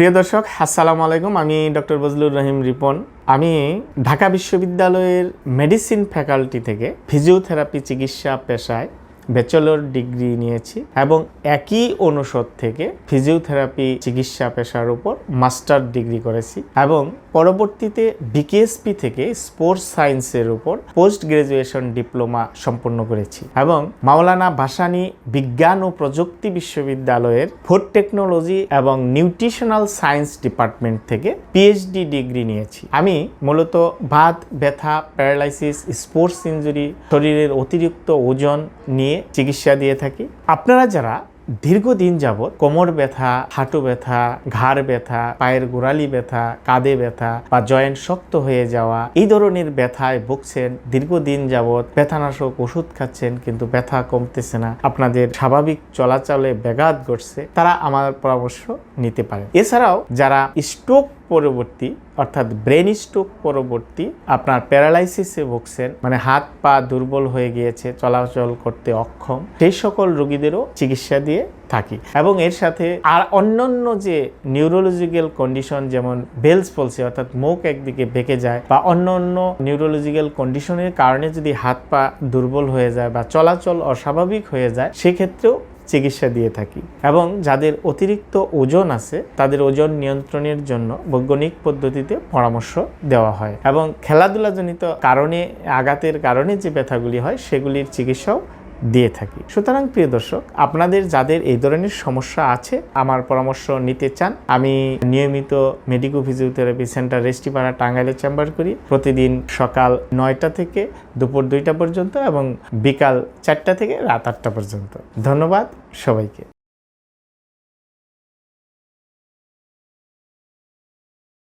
প্রিয় দর্শক, আসসালামু আলাইকুম। আমি ডক্টর বজলুর রহিম রিপন। আমি ঢাকা বিশ্ববিদ্যালয়ের মেডিসিন ফ্যাকাল্টি থেকে ফিজিওথেরাপি চিকিৎসা পেশায় ব্যাচেলর ডিগ্রি নিয়েছি এবং একই অনুষদ থেকে ফিজিওথেরাপি চিকিৎসা পেশার উপর মাস্টার ডিগ্রি করেছি এবং পরবর্তীতে বিকেএসপি থেকে স্পোর্টস সায়েন্সের উপর পোস্ট গ্রাজুয়েশন ডিপ্লোমা সম্পন্ন করেছি এবং মাওলানা ভাসানী বিজ্ঞান ও প্রযুক্তি বিশ্ববিদ্যালয়ের ফুড টেকনোলজি এবং নিউট্রিশনাল সায়েন্স ডিপার্টমেন্ট থেকে পিএইচডি ডিগ্রি নিয়েছি। আমি মূলত বাত, ব্যথা, প্যারালাইসিস, স্পোর্টস ইনজুরি, শরীরের অতিরিক্ত ওজন নিয়ে চিকিৎসা দিয়ে থাকি। আপনারা যারা দীর্ঘদিন যাবৎ কোমর ব্যথা, হাঁটু ব্যথা, ঘাড় ব্যথা, পায়ের গোড়ালি ব্যথা, কাঁধে ব্যথা বা জয়েন্ট শক্ত হয়ে যাওয়া, এই ধরনের ব্যথায় ভুগছেন, দীর্ঘদিন যাবৎ ব্যথানাশক ওষুধ খাচ্ছেন কিন্তু ব্যথা কমতেছে না, আপনাদের স্বাভাবিক চলাচলে ব্যাঘাত ঘটছে, তারা আমার পরামর্শ নিতে পারে। এছাড়াও যারা স্ট্রোক পরবর্তী অর্থাৎ ব্রেন স্ট্রোক পরবর্তী আপনার প্যারালাইসিসে ভুগছেন, মানে হাত পা দুর্বল হয়ে গিয়েছে, চলাচল করতে অক্ষম, সেই সকল রোগীদেরও চিকিৎসা দিয়ে থাকি। এবং এর সাথে আর অন্যান্য যে নিউরোলজিক্যাল কন্ডিশন, যেমন বেলস পলসি অর্থাৎ মুখ একদিকে বেঁকে যায় বা অন্য নিউরোলজিক্যাল কন্ডিশনের কারণে যদি হাত পা দুর্বল হয়ে যায় বা চলাচল অস্বাভাবিক হয়ে যায়, সেক্ষেত্রেও চিকিৎসা দিয়ে থাকি। এবং যাদের অতিরিক্ত ওজন আছে তাদের ওজন নিয়ন্ত্রণের জন্য বৈজ্ঞানিক পদ্ধতিতে পরামর্শ দেওয়া হয় এবং খেলাধুলাজনিত কারণে, আঘাতের কারণে যে ব্যথাগুলি হয় সেগুলির চিকিৎসাও দিয়ে থাকি। সুতরাং প্রিয় দর্শক, আপনাদের যাদের এই ধরনের সমস্যা আছে, আমার পরামর্শ নিতে চান, আমি নিয়মিত মেডিকো ফিজিওথেরাপি সেন্টার রেস্টিপাড়া টাঙ্গাইলে চেম্বার করি। প্রতিদিন সকাল 9টা থেকে দুপুর 2টা পর্যন্ত এবং বিকাল 4টা থেকে রাত 8টা পর্যন্ত। ধন্যবাদ সবাইকে।